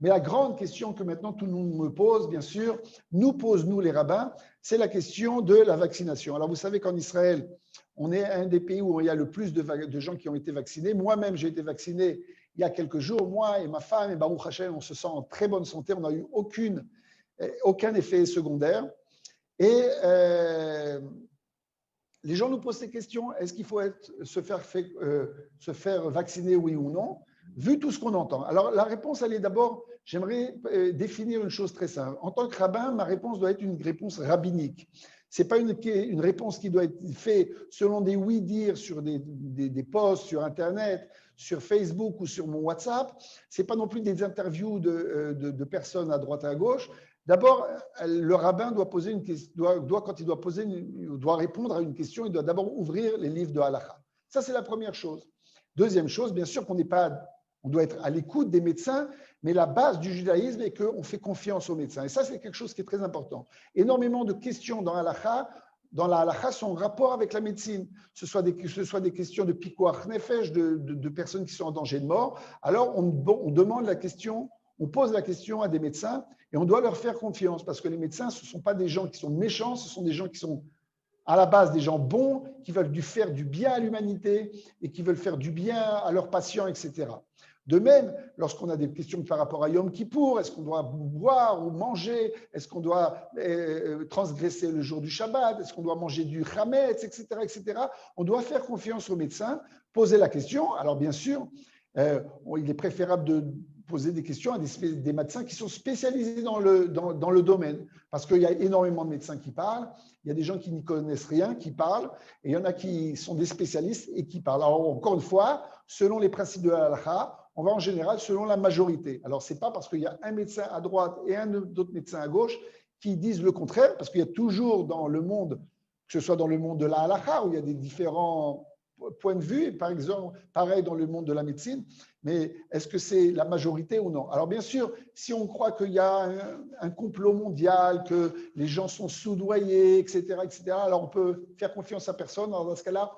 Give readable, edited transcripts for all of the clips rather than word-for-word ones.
Mais la grande question que maintenant tout le monde me pose, bien sûr, nous pose, nous les rabbins, c'est la question de la vaccination. Alors vous savez qu'en Israël, on est un des pays où il y a le plus de gens qui ont été vaccinés. Moi-même, j'ai été vacciné il y a quelques jours. Moi et ma femme, et Baruch Hashem, on se sent en très bonne santé. On n'a eu aucun effet secondaire. Et les gens nous posent ces questions. Est-ce qu'il faut se faire vacciner, oui ou non, vu tout ce qu'on entend? Alors, la réponse, elle est d'abord, j'aimerais définir une chose très simple. En tant que rabbin, ma réponse doit être une réponse rabbinique. Ce n'est pas une réponse qui doit être faite selon des oui-dire sur des posts sur Internet, sur Facebook ou sur mon WhatsApp. Ce n'est pas non plus des interviews de personnes à droite et à gauche. D'abord, le rabbin doit poser une question, quand il doit répondre à une question, il doit d'abord ouvrir les livres de halakha. Ça, c'est la première chose. Deuxième chose, bien sûr qu'on doit être à l'écoute des médecins, mais la base du judaïsme est qu'on fait confiance aux médecins. Et ça, c'est quelque chose qui est très important. Énormément de questions dans la halakha sont en rapport avec la médecine. Ce soit des questions de pikuach nefesh, de personnes qui sont en danger de mort. Alors, on demande la question, on pose la question à des médecins et on doit leur faire confiance parce que les médecins, ce ne sont pas des gens qui sont méchants, ce sont des gens qui sont à la base des gens bons, qui veulent faire du bien à l'humanité et qui veulent faire du bien à leurs patients, etc. De même, lorsqu'on a des questions par rapport à Yom Kippour, est-ce qu'on doit boire ou manger, est-ce qu'on doit transgresser le jour du Shabbat, est-ce qu'on doit manger du Hametz, etc., on doit faire confiance aux médecins, poser la question. Alors bien sûr, il est préférable de poser des questions à des médecins qui sont spécialisés dans le domaine, parce qu'il y a énormément de médecins qui parlent, il y a des gens qui n'y connaissent rien, qui parlent, et il y en a qui sont des spécialistes et qui parlent. Alors encore une fois, selon les principes de la halakha, on va en général selon la majorité. Alors ce n'est pas parce qu'il y a un médecin à droite et un autre médecin à gauche qui disent le contraire, parce qu'il y a toujours dans le monde, que ce soit dans le monde de la halakha, où il y a des différents points de vue, par exemple, pareil dans le monde de la médecine, mais est-ce que c'est la majorité ou non? Alors bien sûr, si on croit qu'il y a un complot mondial, que les gens sont soudoyés, etc., alors on peut faire confiance à personne. Alors dans ce cas-là,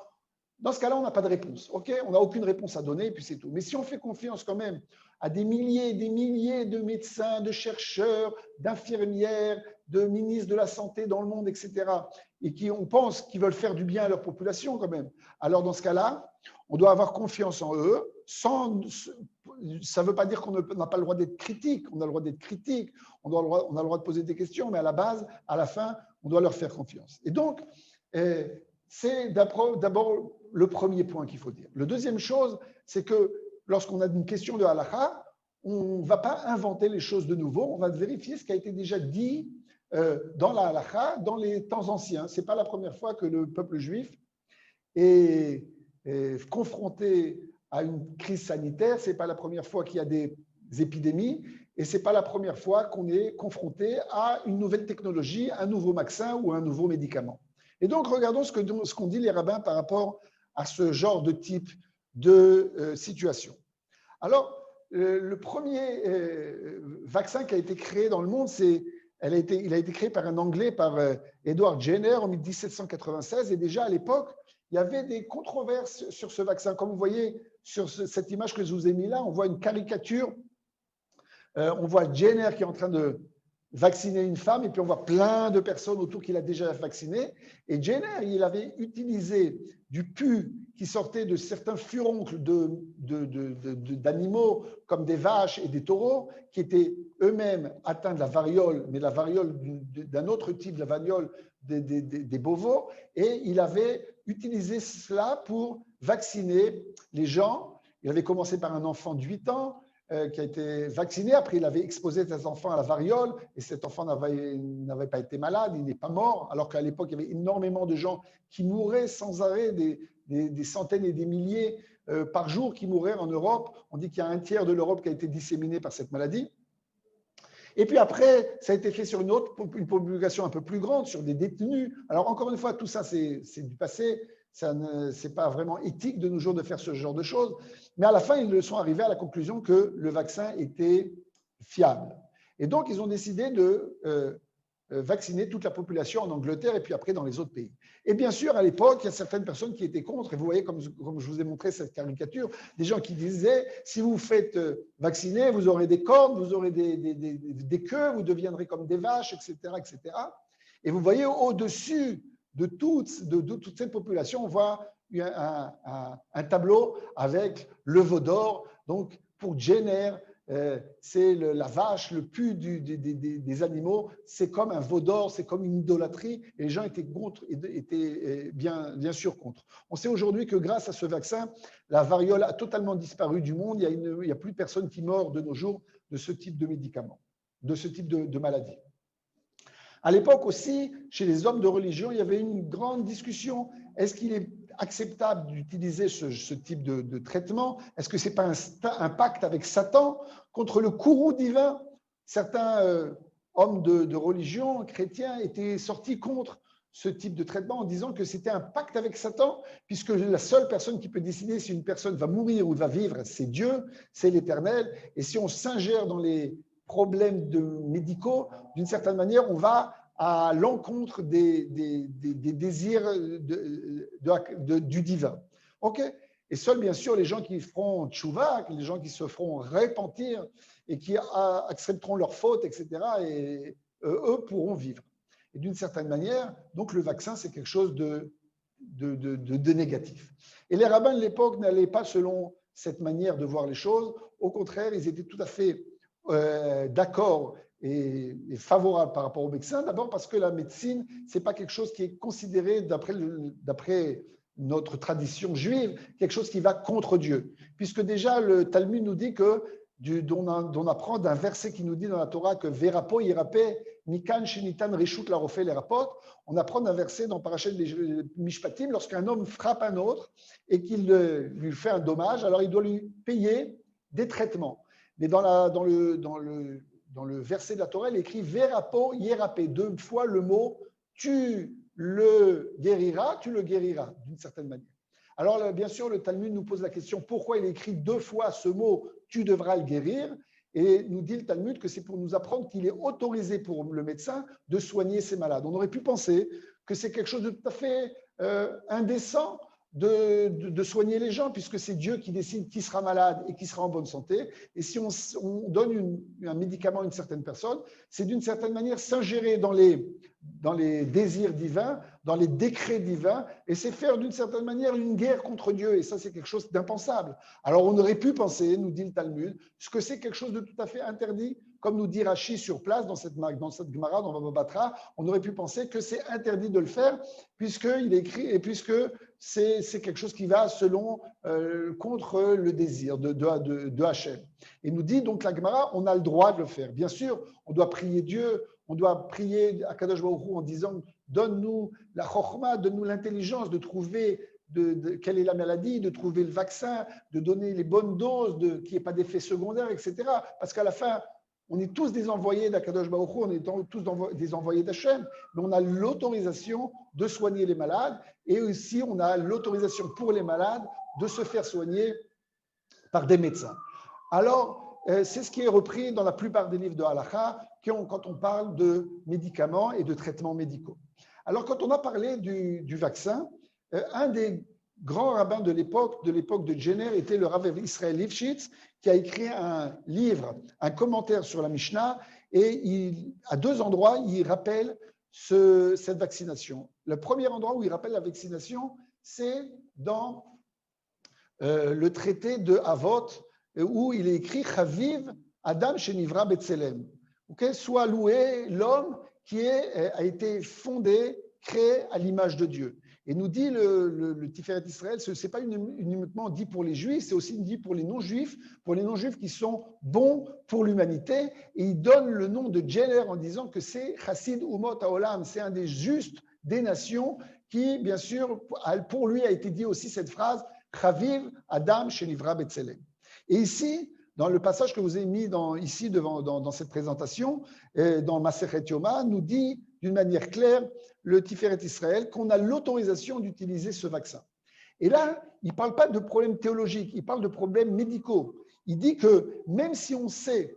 on n'a pas de réponse. Ok, on n'a aucune réponse à donner et puis c'est tout. Mais si on fait confiance quand même à des milliers et des milliers de médecins, de chercheurs, d'infirmières, de ministres de la Santé dans le monde, etc., et on pense qu'ils veulent faire du bien à leur population quand même, alors dans ce cas-là, on doit avoir confiance en eux. Ça ne veut pas dire qu'on n'a pas le droit d'être critique. On a le droit d'être critique, on a le droit de poser des questions, mais à la base, à la fin, on doit leur faire confiance. Et donc, c'est d'abord le premier point qu'il faut dire. Le deuxième chose, c'est que lorsqu'on a une question de halakha, on ne va pas inventer les choses de nouveau, on va vérifier ce qui a été déjà dit dans la halakha, dans les temps anciens. Ce n'est pas la première fois que le peuple juif est confronté à une crise sanitaire, ce n'est pas la première fois qu'il y a des épidémies et ce n'est pas la première fois qu'on est confronté à une nouvelle technologie, un nouveau vaccin ou un nouveau médicament. Et donc, regardons ce qu'ont dit les rabbins par rapport à ce genre de type de situation. Alors, le premier vaccin qui a été créé dans le monde, il a été créé par un Anglais, par Edward Jenner en 1796. Et déjà à l'époque, il y avait des controverses sur ce vaccin. Comme vous voyez sur cette image que je vous ai mis là, on voit une caricature. On voit Jenner qui est en train de vacciner une femme et puis on voit plein de personnes autour qu'il a déjà vacciné. Et Jenner, il avait utilisé du pus qui sortait de certains furoncles d'animaux comme des vaches et des taureaux qui étaient eux-mêmes atteints de la variole, mais la variole d'un autre type, la variole des bovaux. Et il avait utilisé cela pour vacciner les gens. Il avait commencé par un enfant de 8 ans, qui a été vacciné. Après, il avait exposé cet enfant à la variole et cet enfant n'avait pas été malade, il n'est pas mort, alors qu'à l'époque, il y avait énormément de gens qui mouraient sans arrêt, des centaines et des milliers par jour qui mouraient en Europe. On dit qu'il y a un tiers de l'Europe qui a été disséminé par cette maladie. Et puis après, ça a été fait sur une population un peu plus grande, sur des détenus. Alors encore une fois, tout ça, c'est du passé. Ce n'est pas vraiment éthique de nos jours de faire ce genre de choses. Mais à la fin, ils sont arrivés à la conclusion que le vaccin était fiable. Et donc, ils ont décidé de vacciner toute la population en Angleterre et puis après dans les autres pays. Et bien sûr, à l'époque, il y a certaines personnes qui étaient contre. Et vous voyez, comme je vous ai montré cette caricature, des gens qui disaient, si vous vous faites vacciner, vous aurez des cornes, vous aurez des queues, vous deviendrez comme des vaches, etc., etc. Et vous voyez, au-dessus de toute cette population, on voit un tableau avec le veau d'or. Donc, pour Jenner, c'est la vache, le pus des animaux, c'est comme un veau d'or, c'est comme une idolâtrie, et les gens étaient bien sûr contre. On sait aujourd'hui que grâce à ce vaccin, la variole a totalement disparu du monde, il n'y a plus de personnes qui meurent de nos jours de ce type de médicaments, de ce type de maladie. À l'époque aussi, chez les hommes de religion, il y avait une grande discussion. Est-ce qu'il est acceptable d'utiliser ce type de traitement? Est-ce que ce n'est pas un pacte avec Satan contre le courroux divin? Certains hommes de religion chrétiens étaient sortis contre ce type de traitement en disant que c'était un pacte avec Satan, puisque la seule personne qui peut décider si une personne va mourir ou va vivre, c'est Dieu, c'est l'Éternel. Et si on s'ingère dans les problèmes médicaux, d'une certaine manière, on va à l'encontre des désirs du divin. OK? Et seuls, bien sûr, les gens qui feront tchouva, les gens qui se feront repentir et qui accepteront leurs fautes, etc., et eux pourront vivre. Et d'une certaine manière, donc le vaccin, c'est quelque chose de négatif. Et les rabbins de l'époque n'allaient pas selon cette manière de voir les choses. Au contraire, ils étaient tout à fait d'accord et favorable par rapport au vaccin. D'abord parce que la médecine, ce n'est pas quelque chose qui est considéré d'après notre tradition juive, quelque chose qui va contre Dieu. Puisque déjà, le Talmud nous dit que, on apprend d'un verset qui nous dit dans la Torah que Verapo Yirapé, Nikan Shinitan Rishut Larofé Lerapot. On apprend d'un verset dans Parashat Mishpatim, lorsqu'un homme frappe un autre et qu'il lui fait un dommage, alors il doit lui payer des traitements. Mais dans le verset de la Torah, il est écrit Verapo Yirapé, 2 fois le mot tu le guériras, d'une certaine manière. Alors, bien sûr, le Talmud nous pose la question pourquoi il est écrit 2 fois ce mot tu devras le guérir. Et nous dit le Talmud que c'est pour nous apprendre qu'il est autorisé pour le médecin de soigner ses malades. On aurait pu penser que c'est quelque chose de tout à fait indécent de soigner les gens, puisque c'est Dieu qui décide qui sera malade et qui sera en bonne santé. Et si on donne un médicament à une certaine personne, c'est d'une certaine manière s'ingérer dans les désirs divins, dans les décrets divins, et c'est faire d'une certaine manière une guerre contre Dieu. Et ça, c'est quelque chose d'impensable. Alors, on aurait pu penser, nous dit le Talmud, que c'est quelque chose de tout à fait interdit, comme nous dit Rashi sur place dans cette Gemara, dans Baba Batra, on aurait pu penser que c'est interdit de le faire, puisqu'il est écrit, et puisque c'est quelque chose qui va contre le désir de Hachem. Et nous dit donc la Gemara, on a le droit de le faire. Bien sûr, on doit prier Dieu, on doit prier à Kadosh Baruch Hu en disant donne-nous la chokhma, donne-nous l'intelligence de trouver quelle est la maladie, de trouver le vaccin, de donner les bonnes doses, qu'il n'y ait pas d'effets secondaires, etc. Parce qu'à la fin, on est tous des envoyés d'Akadosh Baruch Hu, on est tous des envoyés d'Hachem, mais on a l'autorisation de soigner les malades et aussi on a l'autorisation pour les malades de se faire soigner par des médecins. Alors, c'est ce qui est repris dans la plupart des livres de Halakha quand on parle de médicaments et de traitements médicaux. Alors, quand on a parlé du vaccin, un des grands rabbins de l'époque de Jenner était le Rav Israël Lifshitz, qui a écrit un livre, un commentaire sur la Mishnah, et à 2 endroits, il rappelle cette vaccination. Le premier endroit où il rappelle la vaccination, c'est dans le traité de Havot, où il est écrit « Chaviv Adam Shenivra Betselem ». Soit loué l'homme qui a été fondé, créé à l'image de Dieu. Et nous dit le Tiferet Israël, ce n'est pas uniquement dit pour les Juifs, c'est aussi dit pour les non-Juifs qui sont bons pour l'humanité. Et il donne le nom de Jenner en disant que c'est Chassid Umot Haolam, c'est un des justes des nations qui, bien sûr, pour lui a été dit aussi cette phrase Chaviv Adam Shenivra Betselem. Et ici, dans le passage que vous avez mis ici dans cette présentation, dans Masechet Yoma, nous dit d'une manière claire le Tiferet Israël qu'on a l'autorisation d'utiliser ce vaccin. Et là, il ne parle pas de problèmes théologiques, il parle de problèmes médicaux. Il dit que même si on sait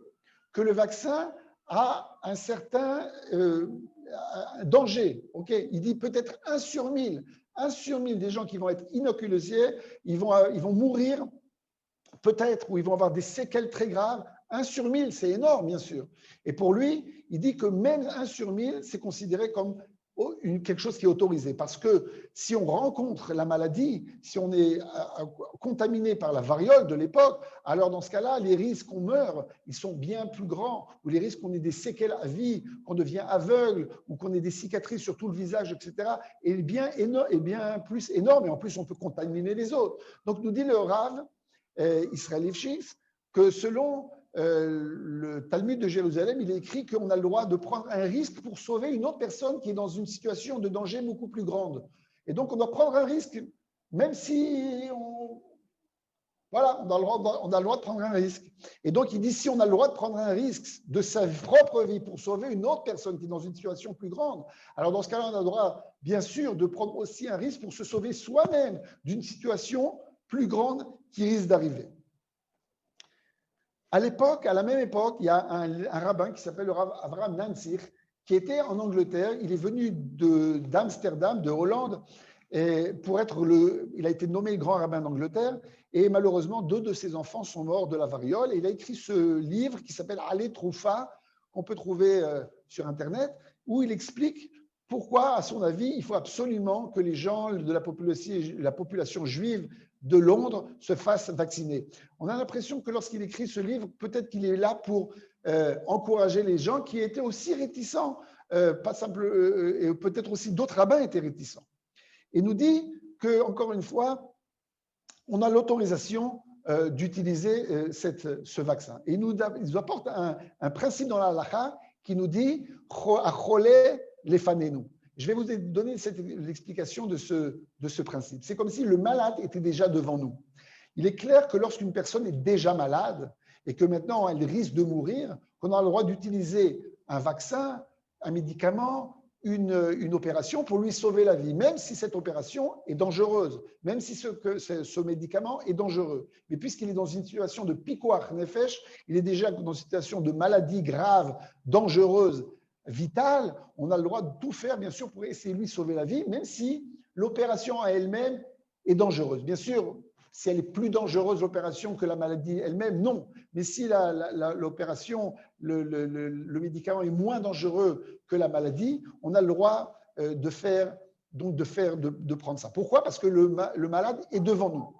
que le vaccin a un certain un danger. Okay, il dit peut-être 1 sur 1000. 1 sur 1000 des gens qui vont être inoculés, ils vont mourir peut-être, ou ils vont avoir des séquelles très graves. 1 sur 1000, c'est énorme, bien sûr. Et pour lui, il dit que même 1 sur 1000, c'est considéré comme quelque chose qui est autorisé. Parce que si on rencontre la maladie, si on est contaminé par la variole de l'époque, alors dans ce cas-là, les risques qu'on meure, ils sont bien plus grands. Ou les risques qu'on ait des séquelles à vie, qu'on devient aveugle, ou qu'on ait des cicatrices sur tout le visage, etc., est bien plus énorme. Et en plus, on peut contaminer les autres. Donc, nous dit le Rav, Israël Lifshitz, que selon le Talmud de Jérusalem, il est écrit qu'on a le droit de prendre un risque pour sauver une autre personne qui est dans une situation de danger beaucoup plus grande. Et donc, on doit prendre un risque, même si voilà, on a le droit de prendre un risque. Et donc, il dit, si on a le droit de prendre un risque de sa propre vie pour sauver une autre personne qui est dans une situation plus grande, alors dans ce cas-là, on a le droit, bien sûr, de prendre aussi un risque pour se sauver soi-même d'une situation plus grande qui risque d'arriver. À l'époque, à la même époque, il y a un rabbin qui s'appelle le Rav Avraham Nanzir, qui était en Angleterre. Il est venu d'Amsterdam, de Hollande, et il a été nommé le grand rabbin d'Angleterre. Et malheureusement, 2 de ses enfants sont morts de la variole. Et il a écrit ce livre qui s'appelle Alé Troufa, qu'on peut trouver sur Internet, où il explique pourquoi, à son avis, il faut absolument que les gens de la population juive de Londres se fassent vacciner. On a l'impression que lorsqu'il écrit ce livre, peut-être qu'il est là pour encourager les gens qui étaient aussi réticents, pas simple, et peut-être aussi d'autres rabbins étaient réticents. Et nous dit que, encore une fois, on a l'autorisation d'utiliser ce vaccin. Et il nous apporte un principe dans la halakha qui nous dit « Achole lefanenu ». Je vais vous donner l'explication de ce principe. C'est comme si le malade était déjà devant nous. Il est clair que lorsqu'une personne est déjà malade et que maintenant elle risque de mourir, qu'on a le droit d'utiliser un vaccin, un médicament, une opération pour lui sauver la vie, même si cette opération est dangereuse, même si ce médicament est dangereux. Mais puisqu'il est dans une situation de pikuach nefesh, il est déjà dans une situation de maladie grave, dangereuse, vitale, on a le droit de tout faire, bien sûr, pour essayer de lui sauver la vie, même si l'opération à elle-même est dangereuse. Bien sûr, si elle est plus dangereuse, l'opération, que la maladie elle-même, non. Mais si l'opération, le médicament est moins dangereux que la maladie, on a le droit de prendre ça. Pourquoi? Parce que le malade est devant nous.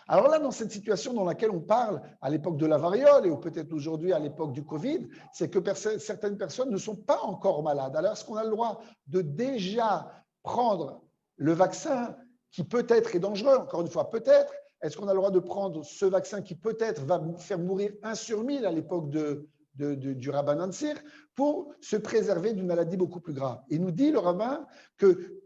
Alors là, dans cette situation dans laquelle on parle à l'époque de la variole et ou peut-être aujourd'hui à l'époque du Covid, c'est que certaines personnes ne sont pas encore malades. Alors, est-ce qu'on a le droit de déjà prendre le vaccin qui peut-être est dangereux, encore une fois, peut-être? Est-ce qu'on a le droit de prendre ce vaccin qui peut-être va faire mourir 1 sur 1000 à l'époque du rabbin Nanzir pour se préserver d'une maladie beaucoup plus grave? Et nous dit le rabbin que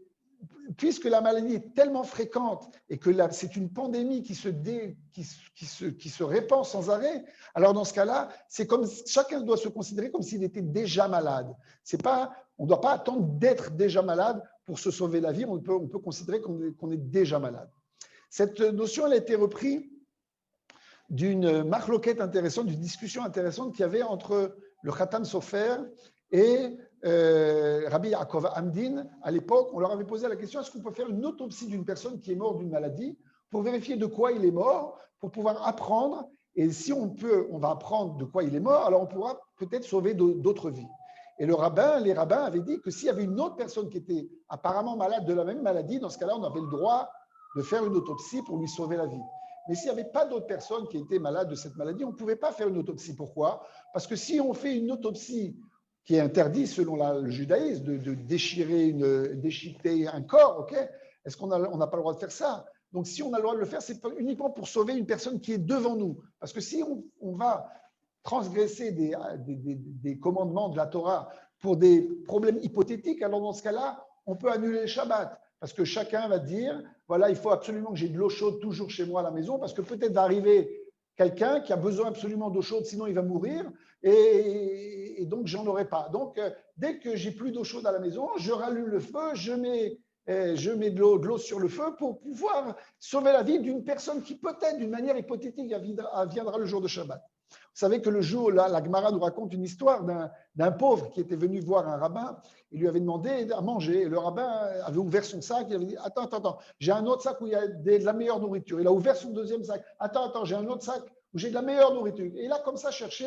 puisque la maladie est tellement fréquente et que c'est une pandémie qui se répand sans arrêt, alors dans ce cas-là, c'est comme chacun doit se considérer comme s'il était déjà malade. On ne doit pas attendre d'être déjà malade pour se sauver la vie, on peut considérer qu'on est déjà malade. Cette notion, elle a été reprise d'une marloquette intéressante, d'une discussion intéressante qu'il y avait entre le Khatan Sofer et Rabbi Yaakov Amdin. À l'époque, on leur avait posé la question, est-ce qu'on peut faire une autopsie d'une personne qui est morte d'une maladie pour vérifier de quoi il est mort, pour pouvoir apprendre, et si on va apprendre de quoi il est mort, alors on pourra peut-être sauver d'autres vies. Et les rabbins avaient dit que s'il y avait une autre personne qui était apparemment malade de la même maladie, dans ce cas-là, on avait le droit de faire une autopsie pour lui sauver la vie. Mais s'il n'y avait pas d'autres personnes qui étaient malades de cette maladie, on ne pouvait pas faire une autopsie. Pourquoi? Parce que si on fait une autopsie qui est interdite selon le judaïsme, de déchiqueter un corps, ok? Est-ce qu'on n'a pas le droit de faire ça? Donc, si on a le droit de le faire, c'est uniquement pour sauver une personne qui est devant nous. Parce que si on va transgresser des commandements de la Torah pour des problèmes hypothétiques, alors dans ce cas-là, on peut annuler le Shabbat. Parce que chacun va dire, voilà, il faut absolument que j'ai de l'eau chaude toujours chez moi à la maison, parce que peut-être va arriver quelqu'un qui a besoin absolument d'eau chaude, sinon il va mourir, et donc j'en aurai pas. Donc, dès que j'ai plus d'eau chaude à la maison, je rallume le feu, je mets de l'eau sur le feu pour pouvoir sauver la vie d'une personne qui peut-être, d'une manière hypothétique, viendra le jour de Shabbat. Vous savez que le jour, là, la Gemara nous raconte une histoire d'un pauvre qui était venu voir un rabbin. Il lui avait demandé à manger. Et le rabbin avait ouvert son sac. Il avait dit, attends, j'ai un autre sac où il y a de la meilleure nourriture. Il a ouvert son deuxième sac. Attends, j'ai un autre sac où j'ai de la meilleure nourriture. Et il a comme ça cherché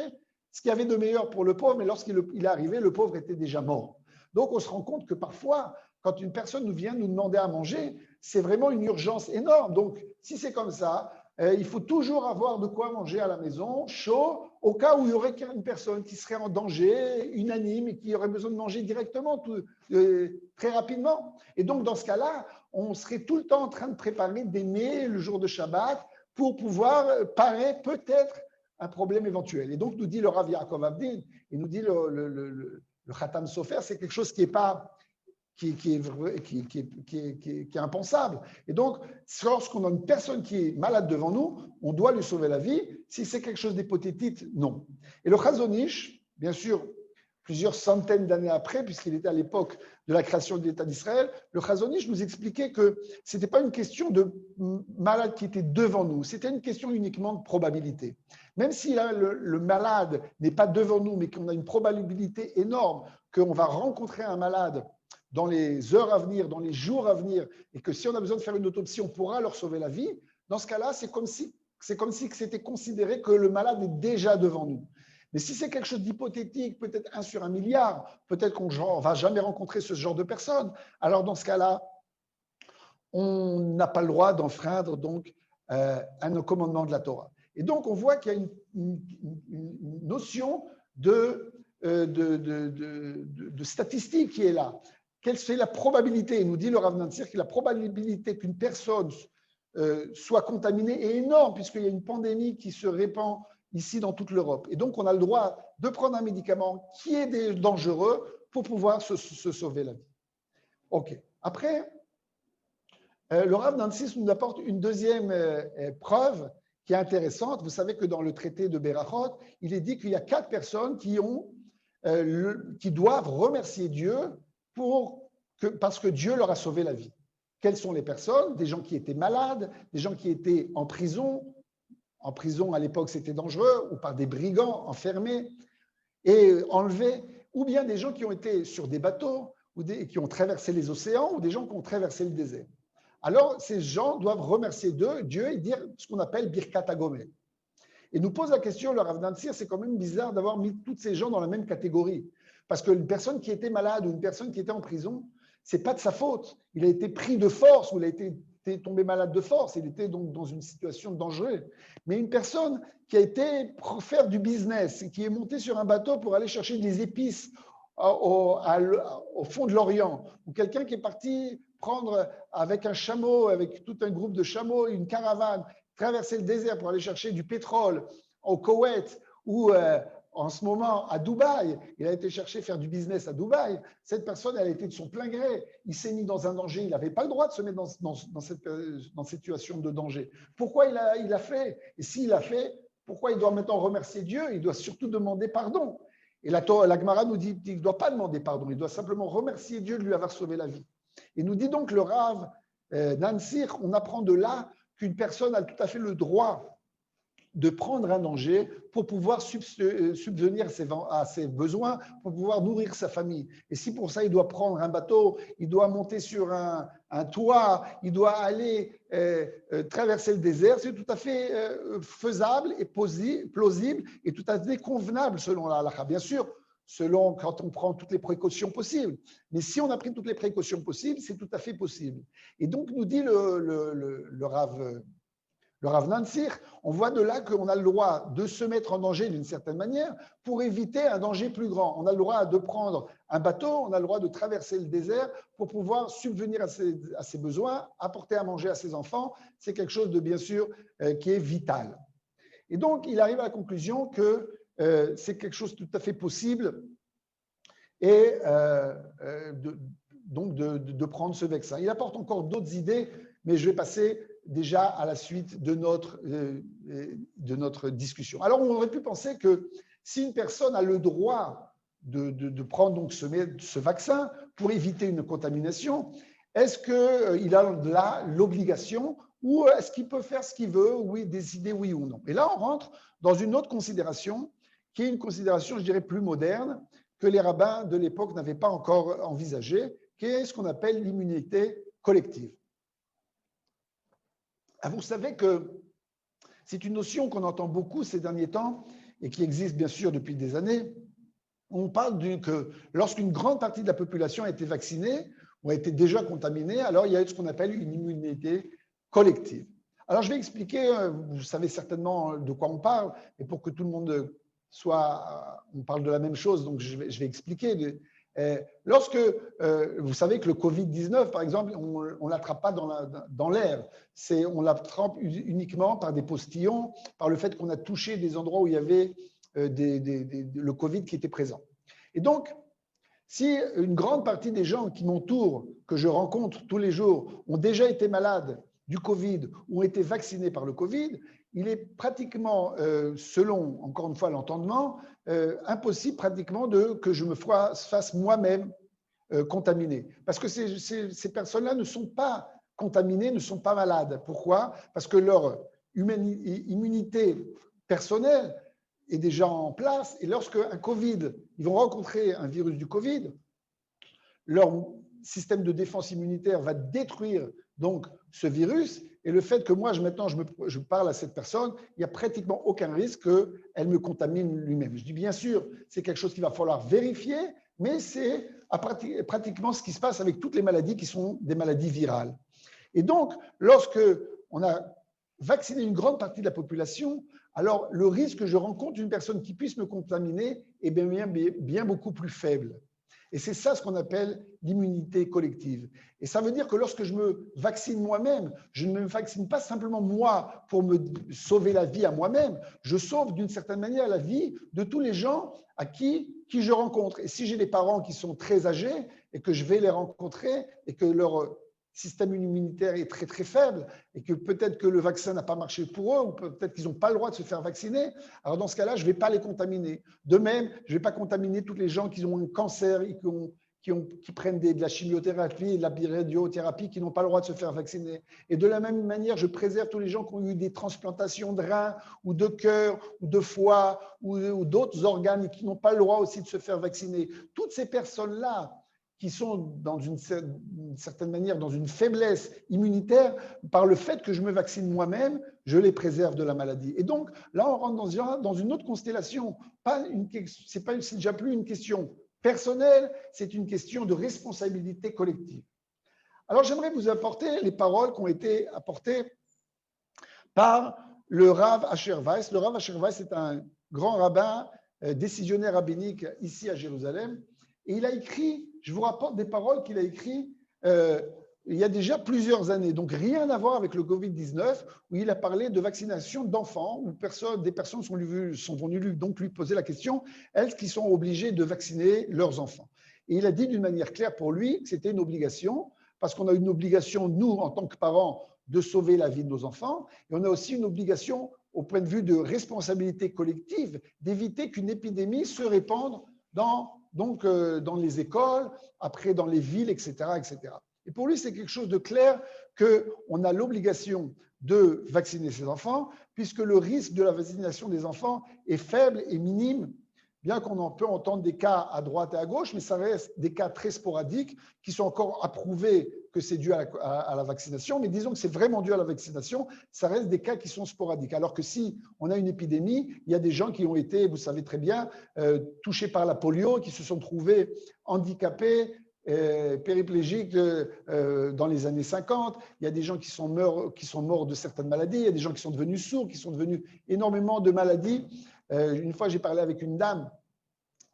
ce qu'il y avait de meilleur pour le pauvre. Mais lorsqu'il est arrivé, le pauvre était déjà mort. Donc, on se rend compte que parfois, quand une personne nous vient nous demander à manger, c'est vraiment une urgence énorme. Donc, si c'est comme ça, il faut toujours avoir de quoi manger à la maison, chaud, au cas où il y aurait une personne qui serait en danger, unanime, et qui aurait besoin de manger directement, très rapidement. Et donc, dans ce cas-là, on serait tout le temps en train de préparer des mets le jour de Shabbat pour pouvoir parer peut-être un problème éventuel. Et donc, nous dit le Rav Yaakov Avdin, et nous dit le Khatam Sofer, c'est quelque chose qui est pas... Qui est impensable. Et donc, lorsqu'on a une personne qui est malade devant nous, on doit lui sauver la vie. Si c'est quelque chose d'hypothétique, non. Et le Chazon Ish, bien sûr, plusieurs centaines d'années après, puisqu'il était à l'époque de la création de l'État d'Israël, le Chazon Ish nous expliquait que ce n'était pas une question de malade qui était devant nous, c'était une question uniquement de probabilité. Même si là, le malade n'est pas devant nous, mais qu'on a une probabilité énorme qu'on va rencontrer un malade dans les heures à venir, dans les jours à venir, et que si on a besoin de faire une autopsie, on pourra leur sauver la vie, dans ce cas-là, c'est comme si c'était considéré que le malade est déjà devant nous. Mais si c'est quelque chose d'hypothétique, peut-être 1 sur 1 milliard, peut-être qu'on ne va jamais rencontrer ce genre de personne, alors dans ce cas-là, on n'a pas le droit d'enfreindre donc un commandement de la Torah. Et donc, on voit qu'il y a une notion de statistique qui est là. Quelle est la probabilité? Il nous dit le Rav Nansir que la probabilité qu'une personne soit contaminée est énorme puisqu'il y a une pandémie qui se répand ici dans toute l'Europe. Et donc, on a le droit de prendre un médicament qui est dangereux pour pouvoir se sauver la vie. OK. Après, le Rav Nansir nous apporte une deuxième preuve qui est intéressante. Vous savez que dans le traité de Berachot, il est dit qu'il y a 4 personnes qui doivent remercier Dieu parce que Dieu leur a sauvé la vie. Quelles sont les personnes? Des gens qui étaient malades, des gens qui étaient en prison. En prison, à l'époque, c'était dangereux, ou par des brigands enfermés et enlevés, ou bien des gens qui ont été sur des bateaux, ou qui ont traversé les océans, ou des gens qui ont traversé le désert. Alors, ces gens doivent remercier Dieu et dire ce qu'on appelle Birkat HaGomel. Et nous pose la question, le Rav Nansir, c'est quand même bizarre d'avoir mis tous ces gens dans la même catégorie. Parce qu'une personne qui était malade ou une personne qui était en prison, ce n'est pas de sa faute. Il a été pris de force ou il a été tombé malade de force. Il était donc dans une situation dangereuse. Mais une personne qui a été pour faire du business, qui est montée sur un bateau pour aller chercher des épices au fond de l'Orient, ou quelqu'un qui est parti prendre avec un chameau, avec tout un groupe de chameaux, une caravane, traverser le désert pour aller chercher du pétrole au Koweït ou en ce moment à Dubaï, il a été chercher faire du business à Dubaï. Cette personne, elle a été de son plein gré. Il s'est mis dans un danger. Il n'avait pas le droit de se mettre dans cette situation de danger. Pourquoi il a fait? Et s'il a fait, pourquoi il doit maintenant remercier Dieu? Il doit surtout demander pardon. Et la Gemara nous dit qu'il ne doit pas demander pardon. Il doit simplement remercier Dieu de lui avoir sauvé la vie. Et nous dit donc le Rav Nansir, on apprend de là qu'une personne a tout à fait le droit de prendre un danger pour pouvoir subvenir à ses besoins, pour pouvoir nourrir sa famille. Et si pour ça, il doit prendre un bateau, il doit monter sur un toit, il doit aller traverser le désert, c'est tout à fait faisable et plausible et tout à fait convenable selon la halakha. Bien sûr, selon quand on prend toutes les précautions possibles. Mais si on a pris toutes les précautions possibles, c'est tout à fait possible. Et donc, nous dit le Rav Nansir, on voit de là qu'on a le droit de se mettre en danger d'une certaine manière pour éviter un danger plus grand. On a le droit de prendre un bateau, on a le droit de traverser le désert pour pouvoir subvenir à ses besoins, apporter à manger à ses enfants. C'est quelque chose de, bien sûr, qui est vital. Et donc, il arrive à la conclusion que c'est quelque chose de tout à fait possible et donc de prendre ce vaccin. Il apporte encore d'autres idées, mais je vais passer déjà à la suite de notre discussion. Alors, on aurait pu penser que si une personne a le droit de prendre donc ce vaccin pour éviter une contamination, Est-ce qu'il a là l'obligation ou est-ce qu'il peut faire ce qu'il veut, oui, décider oui ou non? Et là, on rentre dans une autre considération qui est une considération, je dirais, plus moderne que les rabbins de l'époque n'avaient pas encore envisagée, qui est ce qu'on appelle l'immunité collective. Vous savez que c'est une notion qu'on entend beaucoup ces derniers temps et qui existe bien sûr depuis des années. On parle que lorsqu'une grande partie de la population a été vaccinée ou a été déjà contaminée, alors il y a ce qu'on appelle une immunité collective. Alors je vais expliquer, vous savez certainement de quoi on parle, et pour que tout le monde on parle de la même chose, donc je vais expliquer. Lorsque vous savez que le Covid-19, par exemple, on ne l'attrape pas dans l'air, on l'attrape uniquement par des postillons, par le fait qu'on a touché des endroits où il y avait le Covid qui était présent. Et donc, si une grande partie des gens qui m'entourent, que je rencontre tous les jours, ont déjà été malades du Covid ou ont été vaccinés par le Covid, il est pratiquement, selon, encore une fois, l'entendement, impossible pratiquement que je me fasse moi-même contaminer. Parce que ces personnes-là ne sont pas contaminées, ne sont pas malades. Pourquoi? Parce que leur immunité personnelle est déjà en place. Et lorsque ils vont rencontrer un virus du Covid, leur système de défense immunitaire va détruire donc ce virus. Et le fait que moi, maintenant, je parle à cette personne, il n'y a pratiquement aucun risque qu'elle me contamine lui-même. Je dis bien sûr, c'est quelque chose qu'il va falloir vérifier, mais c'est pratiquement ce qui se passe avec toutes les maladies qui sont des maladies virales. Et donc, lorsque on a vacciné une grande partie de la population, alors le risque que je rencontre une personne qui puisse me contaminer est bien beaucoup plus faible. Et c'est ça ce qu'on appelle l'immunité collective. Et ça veut dire que lorsque je me vaccine moi-même, je ne me vaccine pas simplement moi pour me sauver la vie à moi-même, je sauve d'une certaine manière la vie de tous les gens à qui je rencontre. Et si j'ai des parents qui sont très âgés et que je vais les rencontrer et que leur système immunitaire est très très faible et que peut-être que le vaccin n'a pas marché pour eux ou peut-être qu'ils n'ont pas le droit de se faire vacciner, alors dans ce cas-là, je ne vais pas les contaminer. De même, je ne vais pas contaminer tous les gens qui ont un cancer et qui prennent de la chimiothérapie et de la radiothérapie qui n'ont pas le droit de se faire vacciner. Et de la même manière, je préserve tous les gens qui ont eu des transplantations de reins ou de cœur ou de foie ou d'autres organes et qui n'ont pas le droit aussi de se faire vacciner. Toutes ces personnes-là qui sont dans une certaine manière dans une faiblesse immunitaire, par le fait que je me vaccine moi-même, je les préserve de la maladie. Et donc, là, on rentre dans une autre constellation. C'est déjà plus une question personnelle, c'est une question de responsabilité collective. Alors, j'aimerais vous apporter les paroles qui ont été apportées par le Rav Asher Weiss. Le Rav Asher Weiss est un grand rabbin, décisionnaire rabbinique ici à Jérusalem, et il a écrit, je vous rapporte des paroles qu'il a écrites il y a déjà plusieurs années, donc rien à voir avec le Covid-19, où il a parlé de vaccination d'enfants, où des personnes sont venues donc lui poser la question, est-ce qu'ils sont obligés de vacciner leurs enfants? Et il a dit d'une manière claire pour lui que c'était une obligation, parce qu'on a une obligation, nous, en tant que parents, de sauver la vie de nos enfants, et on a aussi une obligation, au point de vue de responsabilité collective, d'éviter qu'une épidémie se répande dans les écoles, après dans les villes, etc., etc. Et pour lui, c'est quelque chose de clair qu'on a l'obligation de vacciner ses enfants, puisque le risque de la vaccination des enfants est faible et minime, bien qu'on en peut entendre des cas à droite et à gauche, mais ça reste des cas très sporadiques qui sont encore approuvés que c'est dû à la vaccination, mais disons que c'est vraiment dû à la vaccination, ça reste des cas qui sont sporadiques. Alors que si on a une épidémie, il y a des gens qui ont été, vous savez très bien, touchés par la polio, qui se sont trouvés handicapés, périplégiques dans les années 50. Il y a des gens qui sont morts de certaines maladies, il y a des gens qui sont devenus sourds, qui sont devenus énormément de maladies. Une fois, j'ai parlé avec une dame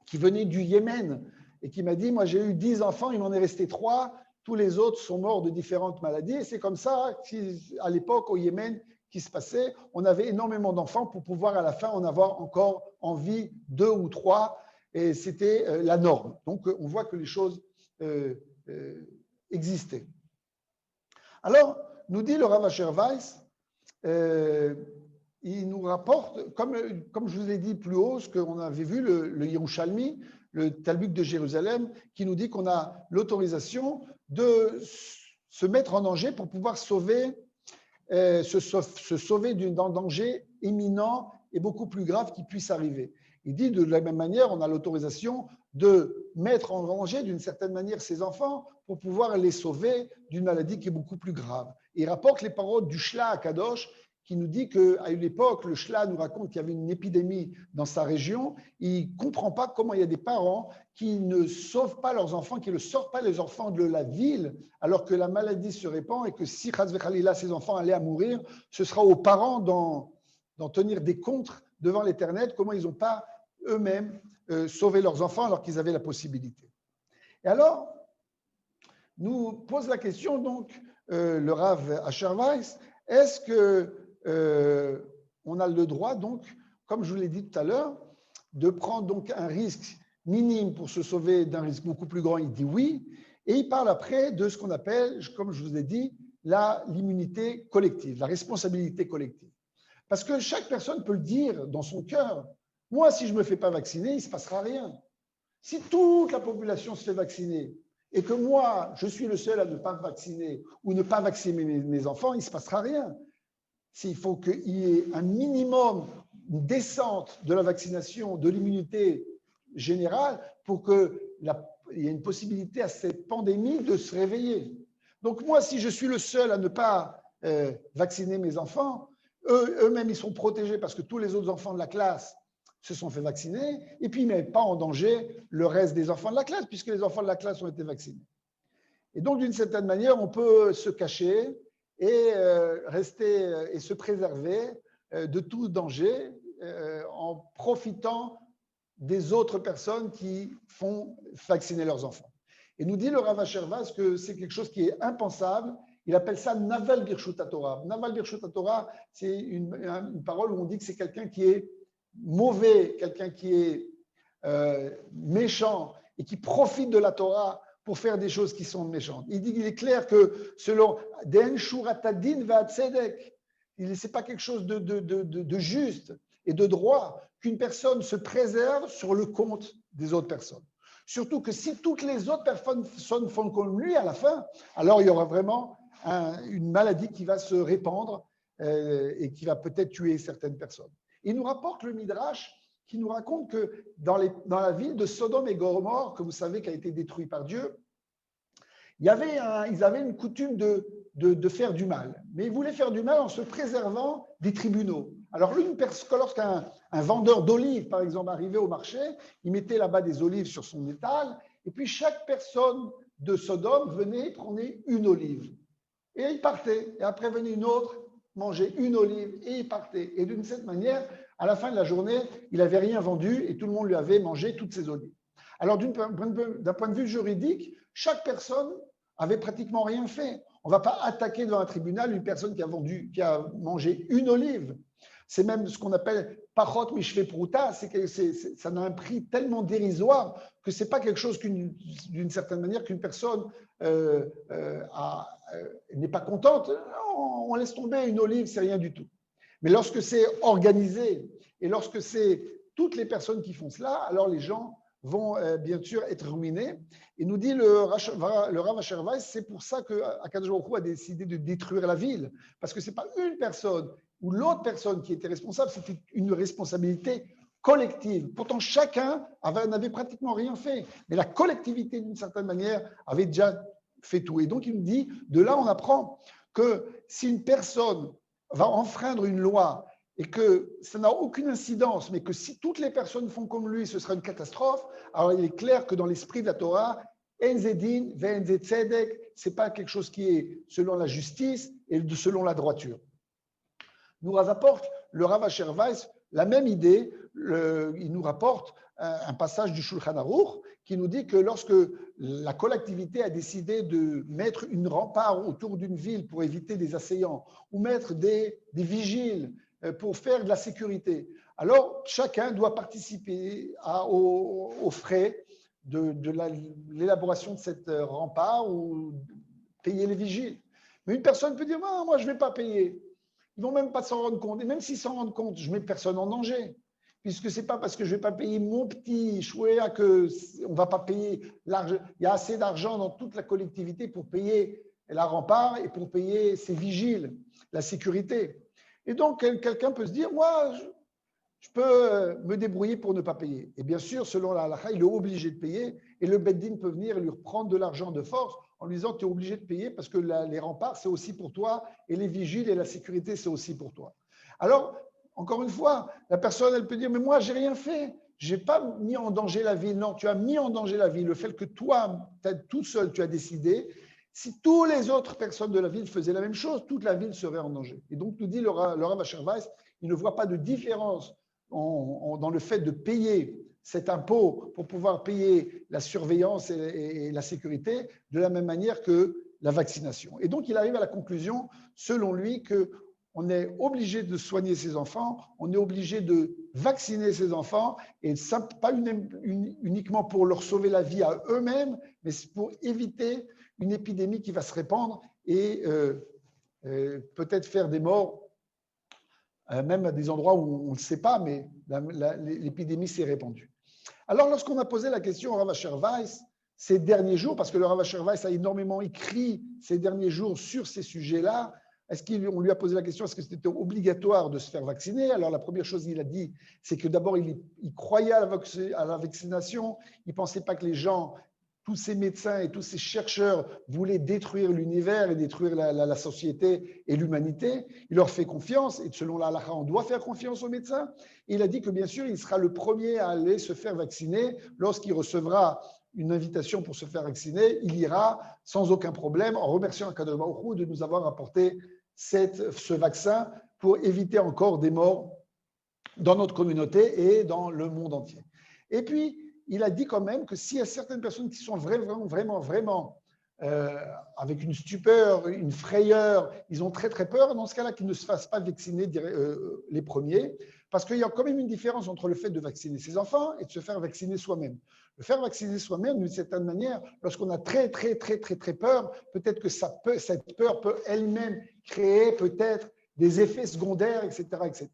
qui venait du Yémen et qui m'a dit, moi j'ai eu 10 enfants, il m'en est resté 3, tous les autres sont morts de différentes maladies. Et c'est comme ça qu'à l'époque au Yémen qui se passait, on avait énormément d'enfants pour pouvoir à la fin en avoir encore en vie 2 ou 3, et c'était la norme. Donc on voit que les choses existaient. Alors, nous dit le Rav Asher Weiss, il nous rapporte, comme je vous ai dit plus haut, ce qu'on avait vu, le Yerushalmi, le Talmud de Jérusalem, qui nous dit qu'on a l'autorisation de se mettre en danger pour pouvoir se sauver d'un danger imminent et beaucoup plus grave qui puisse arriver. Il dit de la même manière, on a l'autorisation de mettre en danger d'une certaine manière ses enfants pour pouvoir les sauver d'une maladie qui est beaucoup plus grave. Et il rapporte les paroles du Shla à Kadosh qui nous dit qu'à une époque, le Shla nous raconte qu'il y avait une épidémie dans sa région. Il ne comprend pas comment il y a des parents qui ne sauvent pas leurs enfants, qui ne sortent pas les enfants de la ville alors que la maladie se répand et que si ces enfants allaient à mourir, ce sera aux parents d'en tenir des comptes devant l'Éternel, comment ils n'ont pas eux-mêmes sauvé leurs enfants alors qu'ils avaient la possibilité. Et alors, nous pose la question donc le Rav Asher Weiss, est-ce que on a le droit donc, comme je vous l'ai dit tout à l'heure, de prendre donc un risque minime pour se sauver d'un risque beaucoup plus grand? Il dit oui, et il parle après de ce qu'on appelle, comme je vous ai dit, l'immunité collective, la responsabilité collective. Parce que chaque personne peut le dire dans son cœur. Moi, si je ne me fais pas vacciner, il ne se passera rien. Si toute la population se fait vacciner et que moi, je suis le seul à ne pas vacciner ou ne pas vacciner mes enfants, il ne se passera rien. Il faut qu'il y ait un minimum, une descente de la vaccination, de l'immunité générale pour qu'il y ait une possibilité à cette pandémie de se réveiller. Donc moi, si je suis le seul à ne pas vacciner mes enfants, eux-mêmes, ils sont protégés parce que tous les autres enfants de la classe se sont fait vacciner et puis ils ne mettent pas en danger le reste des enfants de la classe puisque les enfants de la classe ont été vaccinés. Et donc, d'une certaine manière, on peut se cacher et rester et se préserver de tout danger en profitant des autres personnes qui font vacciner leurs enfants. Et nous dit le Rav Asher Weiss que c'est quelque chose qui est impensable. Il appelle ça Naval Birshut Torah. Naval Birshut Torah, c'est une parole où on dit que c'est quelqu'un qui est mauvais, quelqu'un qui est méchant et qui profite de la Torah pour faire des choses qui sont méchantes. Il dit qu'il est clair que selon Den Shuratadin Va'atzedek, ce n'est pas quelque chose de juste et de droit qu'une personne se préserve sur le compte des autres personnes. Surtout que si toutes les autres personnes font comme lui à la fin, alors il y aura vraiment une maladie qui va se répandre et qui va peut-être tuer certaines personnes. Il nous rapporte le Midrash qui nous raconte que dans la ville de Sodome et Gomorrhe, que vous savez qui a été détruite par Dieu, ils avaient une coutume de faire du mal. Mais ils voulaient faire du mal en se préservant des tribunaux. Alors, lorsqu'un vendeur d'olives, par exemple, arrivait au marché, il mettait là-bas des olives sur son étal, et puis chaque personne de Sodome venait, prenait une olive. Et il partait. Et après venait une autre, mangeait une olive, et il partait. Et d'une certaine manière, à la fin de la journée, il n'avait rien vendu et tout le monde lui avait mangé toutes ses olives. Alors, d'un point de vue juridique, chaque personne avait pratiquement rien fait. On ne va pas attaquer devant un tribunal une personne qui a mangé une olive. C'est même ce qu'on appelle pachot mishve pruta, ça a un prix tellement dérisoire que ce n'est pas quelque chose d'une certaine manière qu'une personne n'est pas contente. On laisse tomber une olive, c'est rien du tout. Mais lorsque c'est organisé et lorsque c'est toutes les personnes qui font cela, alors les gens vont bien sûr être ruinés. Et nous dit le Rav Asher Weiss, c'est pour ça qu'Akadosh Baruch Hu a décidé de détruire la ville. Parce que ce n'est pas une personne ou l'autre personne qui était responsable, c'était une responsabilité collective. Pourtant, chacun n'avait pratiquement rien fait. Mais la collectivité, d'une certaine manière, avait déjà fait tout. Et donc, il nous dit, de là, on apprend que si une personne va enfreindre une loi et que ça n'a aucune incidence, mais que si toutes les personnes font comme lui, ce sera une catastrophe, alors il est clair que dans l'esprit de la Torah, Enzedin, Ve'enze Tzedek, ce n'est pas quelque chose qui est selon la justice et selon la droiture. Nous rapporte le Rav Asher Weiss la même idée, il nous rapporte un passage du Shulchan Aruch qui nous dit que lorsque la collectivité a décidé de mettre une rempart autour d'une ville pour éviter des assaillants ou mettre des vigiles pour faire de la sécurité, alors chacun doit participer aux frais de l'élaboration de cette rempart ou payer les vigiles. Mais une personne peut dire « moi je ne vais pas payer ». Ils ne vont même pas s'en rendre compte. Et même s'ils s'en rendent compte, je ne mets personne en danger. Puisque ce n'est pas parce que je ne vais pas payer mon petit chouéa qu'on ne va pas payer l'argent. Il y a assez d'argent dans toute la collectivité pour payer elle a rempart et pour payer ses vigiles, la sécurité. Et donc, quelqu'un peut se dire, moi, je peux me débrouiller pour ne pas payer. Et bien sûr, selon la halakha, il est obligé de payer et le Beddin peut venir et lui reprendre de l'argent de force en lui disant, tu es obligé de payer parce que les remparts, c'est aussi pour toi et les vigiles et la sécurité, c'est aussi pour toi. Alors, encore une fois, la personne, elle peut dire, mais moi, je n'ai rien fait. Je n'ai pas mis en danger la ville. Non, tu as mis en danger la ville. Le fait que toi, tout seul, tu as décidé, si toutes les autres personnes de la ville faisaient la même chose, toute la ville serait en danger. Et donc, nous dit le Rav Asher Weiss, il ne voit pas de différence dans le fait de payer cet impôt pour pouvoir payer la surveillance et la sécurité de la même manière que la vaccination. Et donc, il arrive à la conclusion, selon lui, qu'on est obligé de soigner ses enfants, on est obligé de vacciner ses enfants, et ça, pas uniquement pour leur sauver la vie à eux-mêmes, mais pour éviter une épidémie qui va se répandre et peut-être faire des morts, même à des endroits où on ne le sait pas, mais l'épidémie s'est répandue. Alors, lorsqu'on a posé la question au Rav Asher Weiss ces derniers jours, parce que le Rav Asher Weiss a énormément écrit ces derniers jours sur ces sujets-là, on lui a posé la question, est-ce que c'était obligatoire de se faire vacciner? Alors, la première chose qu'il a dit, c'est que d'abord, il croyait à la vaccination, il ne pensait pas que les gens, tous ces médecins et tous ces chercheurs voulaient détruire l'univers et détruire la société et l'humanité. Il leur fait confiance et selon la halakha, on doit faire confiance aux médecins. Et il a dit que bien sûr, il sera le premier à aller se faire vacciner lorsqu'il recevra une invitation pour se faire vacciner. Il ira sans aucun problème en remerciant Akadosh Baruch Hu de nous avoir apporté ce vaccin pour éviter encore des morts dans notre communauté et dans le monde entier. Et puis, il a dit quand même que s'il y a certaines personnes qui sont vraiment avec une stupeur, une frayeur, ils ont très peur, dans ce cas-là, qu'ils ne se fassent pas vacciner les premiers, parce qu'il y a quand même une différence entre le fait de vacciner ses enfants et de se faire vacciner soi-même. Le faire vacciner soi-même, d'une certaine manière, lorsqu'on a très peur, peut-être que cette peur peut elle-même créer peut-être des effets secondaires, etc., etc.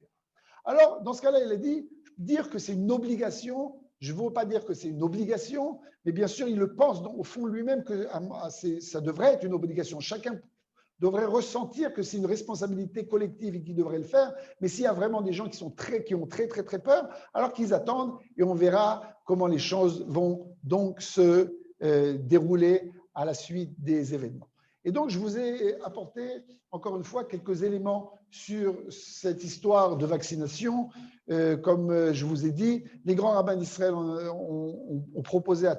Alors, dans ce cas-là, il a dit, dire que c'est une obligation, je ne veux pas dire que c'est une obligation, mais bien sûr, il le pense au fond lui-même que ça devrait être une obligation. Chacun devrait ressentir que c'est une responsabilité collective et qu'il devrait le faire. Mais s'il y a vraiment des gens qui ont très peur, alors qu'ils attendent et on verra comment les choses vont donc se dérouler à la suite des événements. Et donc, je vous ai apporté, encore une fois, quelques éléments sur cette histoire de vaccination. Comme je vous ai dit, les grands rabbins d'Israël ont proposé à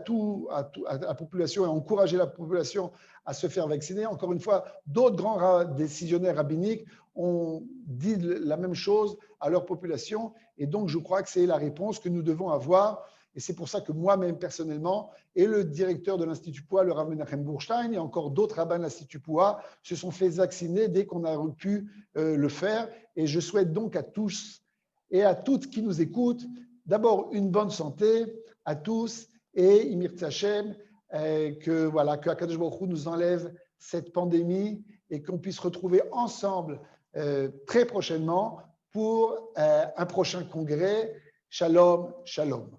la population et encouragé la population à se faire vacciner. Encore une fois, d'autres grands décisionnaires rabbiniques ont dit la même chose à leur population. Et donc, je crois que c'est la réponse que nous devons avoir. Et c'est pour ça que moi-même, personnellement, et le directeur de l'Institut Poua, le Rav Menachem Burstein, et encore d'autres rabbins de l'Institut Poua, se sont fait vacciner dès qu'on a pu le faire. Et je souhaite donc à tous et à toutes qui nous écoutent, d'abord une bonne santé à tous et Imir Tzachem, que Akadosh Baruch Hu nous enlève cette pandémie et qu'on puisse retrouver ensemble très prochainement pour un prochain congrès. Shalom, shalom.